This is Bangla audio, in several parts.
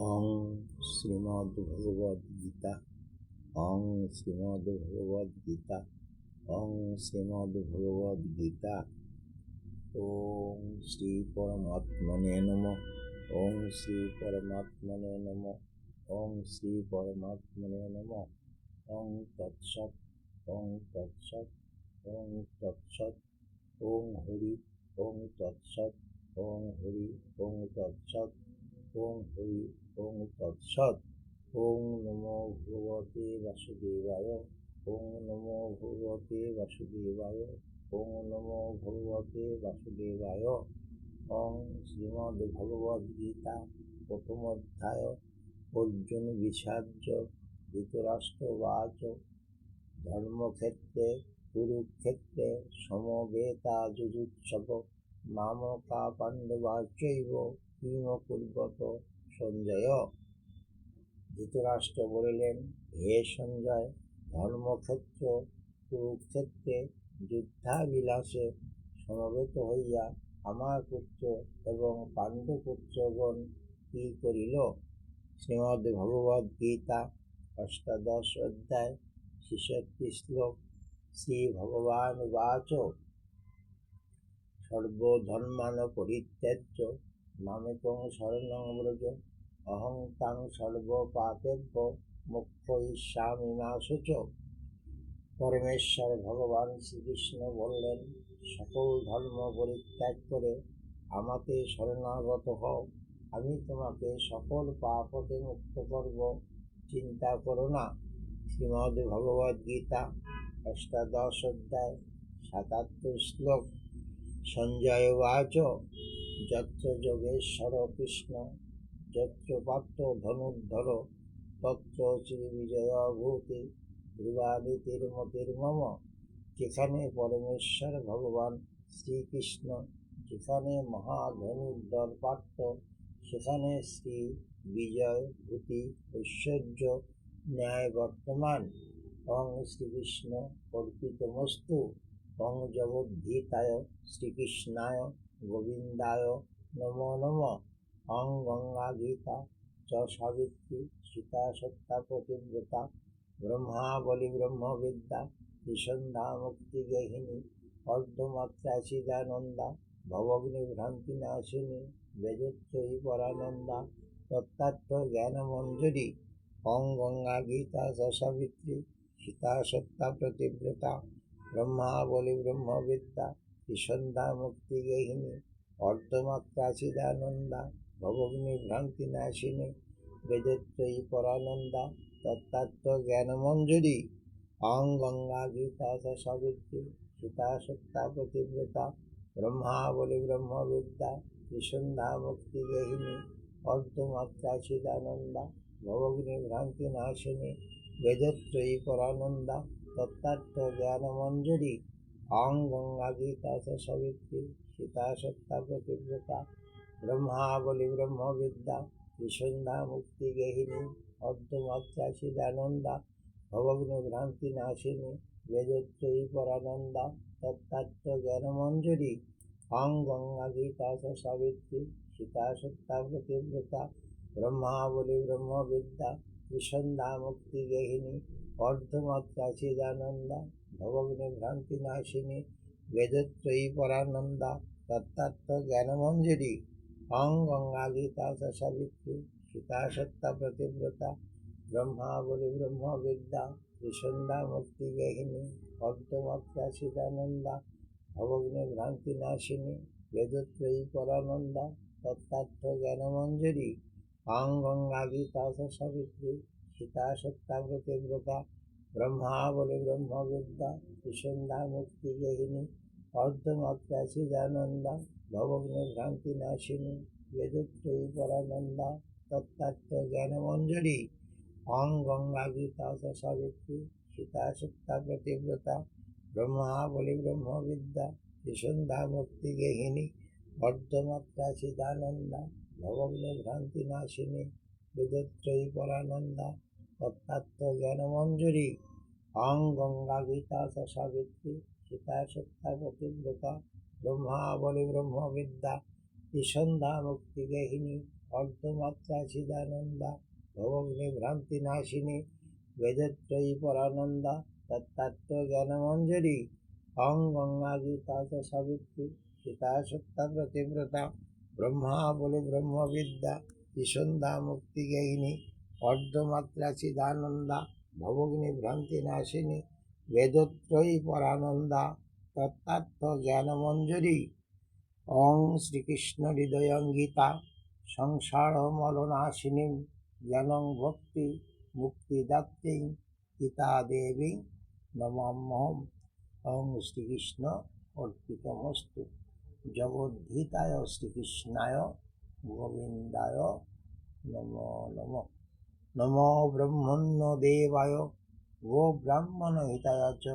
অং শ্রীমদ্ভগবদ্গীতা অং শ্রীমদ্ভগবদ্গীতা অং শ্রীমদ্ভগবদ্গীতা। ওম শ্রী পরমাত্মনে নমঃ। ওম শ্রী পরমাত্মনে নমঃ। ওম শ্রী পরমাত্মনে নমঃ। ওং তৎসৎ। ওং তৎসৎ। ওং তৎসৎ। ওং হরি। ওং তৎসৎ। ওং হরি। ওং তৎসৎ। ওং হরি। ওং তৎসৎ। ওং নমো ভগবতে বাসুদেবায়। ওং নমো ভগবতে বাসুদেবায়। ওং নমো ভগবতে বাসুদেবায়। ওং শ্রীমদ্ ভগবদ গীতা প্রথম অধ্যায়। অর্জুন বিচার্য। ধৃতরাষ্ট্রবাচ ধর্মক্ষেত্রে কুরুক্ষেত্রে সমবেতা যুযুৎসব মামকা পাণ্ডবাশ্চৈব কিম কুর্বত সঞ্জয়। ধৃতরাষ্ট্র বলিলেন, হে সঞ্জয়, ধর্মক্ষেত্র কুরুক্ষেত্রে যুদ্ধাবিলাসে সমবেত হইয়া আমার পুত্র এবং পাণ্ডুপুত্রগণ কি করিল? শ্রীমদ্ ভগবদ গীতা অষ্টাদশ অধ্যায় ৬৬ শ্লোক। শ্রী ভগবান উবাচ সর্বধর্মান পরিত্যাজ্য মামেকং শরণং ব্রজ অহং তাং সর্বপাপেভ্য মোক্ষয়িষ্যামি মা শুচঃ। পরমেশ্বর ভগবান শ্রীকৃষ্ণ বললেন, সকল ধর্ম পরিত্যাগ করে আমাকে শরণাগত হও, আমি তোমাকে সকল পাপ হতে মুক্ত করব, চিন্তা করো না। শ্রীমদ্ ভগবদ গীতা অষ্টাদশ অধ্যায় ৭৭ শ্লোক। সঞ্জয় উবাচ যত্র যোগেশ্বর কৃষ্ণ যত্র পার্থ ধনুর্ধর তত্র শ্রীবিজয় ভূতি ধ্রুবানীতির্মতির্মম। যেখানে পরমেশ্বর ভগবান শ্রীকৃষ্ণ, যেখানে মহাধনুর্ধর পার্থ, সেখানে শ্রী বিজয় ভূতি ঐশ্বর্য ন্যায় বর্তমান। ওং শ্রীকৃষ্ণ অর্পিতমস্তু। ওং জগদ্ধিতায় শ্রীকৃষ্ণায় গোবিন্দায় নমো নমঃ। ওং গঙ্গা গীতা চ সাবিত্রী সীতা সত্তা প্রতিব্রতা ব্রহ্মাবলী ব্রহ্মবিদ্যা ত্রিসন্ধ্যা মুক্তিগেহিনী অর্ধমাত্রা চিদানন্দা ভবগ্নিভ্রান্তি নাশিনী বেদত্রয়ী পরানন্দা তত্ত্বার্থ জ্ঞানমঞ্জরি। ওং গঙ্গা গীতা চ সাবিত্রী সীতা সত্তা প্রতিব্রতা ব্রহ্মাবলী ব্রহ্মবিদ্যা ত্রিসন্ধ্যা মুক্তিগেহিনী অর্ধমাত্রা চিদানন্দা ভবগ্নিভ্রান্তি নাশিনী বেদত্রয়ী পরানন্দা তত্ত্বার্থ জ্ঞানমঞ্জরি। ওং গঙ্গা গীতা চ সাবিত্রী সীতা সত্তা প্রতিব্রতা ব্রহ্মাবলী ব্রহ্মবিদ্যা ত্রিসন্ধ্যা মুক্তিগেহিনী অর্ধমাত্রা চিদানন্দা ভবগ্নিভ্রান্তি নাশিনী বেদত্রয়ী পরানন্দা তত্ত্বার্থ জ্ঞানমঞ্জরি। ওং গঙ্গা গীতা চ সাবিত্রী সীতা সত্তা প্রতিব্রতা ব্রহ্মাবলী ব্রহ্মবিদ্যা ত্রিসন্ধ্যা মুক্তিগেহিনী অর্ধমাত্রা চিদানন্দা ভবগ্নিভ্রান্তি নাশিনী বেদত্রয়ী পরানন্দা তত্ত্বার্থ জ্ঞানমঞ্জরি। ওং গঙ্গা গীতা চ সাবিত্রী সীতা সত্তা প্রতিব্রতা ব্রহ্মাবলী ব্রহ্মবিদ্যা ত্রিসন্ধ্যা মুক্তিগেহিনী অর্ধমাত্রা চিদানন্দা ভবগ্নিভ্রান্তি নাশিনী বেদত্রয়ী পরানন্দা তত্ত্বার্থ জ্ঞানমঞ্জরি। ওং গঙ্গা গীতা চ সাবিত্রী সীতা সত্তা প্রতিব্রতা ব্রহ্মাবলী ব্রহ্মবিদ্যা ত্রিসন্ধ্যা মুক্তিগেহিনী অর্ধমাত্রা চিদানন্দা ভবগ্নিভ্রান্তি নাশিনী বেদত্রয়ী পরানন্দা তত্ত্বার্থ জ্ঞানমঞ্জরি। ওং গঙ্গা গীতা চ সাবিত্রী সীতা সত্তা প্রতিব্রতা ব্রহ্মাবলী ব্রহ্মবিদ্যা ত্রিসন্ধ্যা মুক্তিগেহিনী অর্ধমাত্রা চিদানন্দা ভবগ্নিভ্রান্তি নাশিনী বেদত্রয়ী পরানন্দা তত্ত্বার্থ জ্ঞানমঞ্জরি। ওং গঙ্গা গীতা চ সাবিত্রী সীতা সত্তা প্রতিব্রতা ব্রহ্মাবলী ব্রহ্মবিদ্যা ত্রিসন্ধ্যা মুক্তিগেহিনী অর্ধমাত্রা চিদানন্দা ভবগ্নিভ্রান্তি নাশিনী বেদত্রয়ী পরানন্দা তত্ত্বার্থ জ্ঞানমঞ্জরি। ওং গঙ্গা গীতা চ সাবিত্রী সীতা সত্তা প্রতিব্রতা ব্রহ্মাবলী ব্রহ্মবিদ্যা ত্রিসন্ধ্যা মুক্তিগেহিনী অর্ধমাত্রা চিদানন্দা ভবগ্নি ভ্রান্তি নাশিনী বেদত্রয়ী পরানন্দা তত্তত্ত্ব জ্ঞানমঞ্জরি অং গঙ্গা গীতা চ সাবিত্রী সীতা সত্তা প্রতিব্রতা ব্রহ্মা বলে ব্রহ্মবিদ্যা ত্রিসন্ধ্যা মুক্তি জ্ঞায়িনী অর্ধমাত্রা চিদানন্দা ভবগ্নি ভ্রান্তি নাশিনী বেদত্রয়ী পরানন্দা তত্তত্ত্ব জ্ঞানমঞ্জরি ওং শ্রীকৃষ্ণ হৃদয়ং গীতা সংসার মরণাশিনী জ্ঞানং ভক্তি মুক্তিদাত্রী গীতা দেবী নমাম্যহম। ওং শ্রীকৃষ্ণ অর্পিতমস্তু। জগদ্ধিতায় শ্রীকৃষ্ণায় গোবিন্দায় নমো নমঃ। নমো ব্রহ্মণ্য দেবায় গো ব্রাহ্মণ হিতায় চ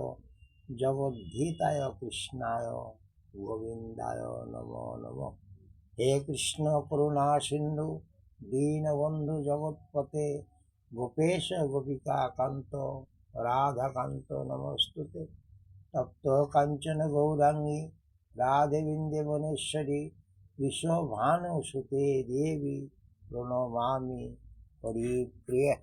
জগদ্ধিতায় কৃষ্ণায় গোবিন্দায় নমো নমঃ। হে কৃষ্ণ করুণা সিন্ধু দীনবন্ধু জগৎপতে গোপেশ গোপিকা কান্ত রাধাকান্ত নমস্তুতে। তপ্ত কাঞ্চন গৌরাঙ্গী রাধে বৃন্দাবনেশ্বরী বিশ্বভানুসুতে দেবী প্রণমামি হরিপ্রিয়া।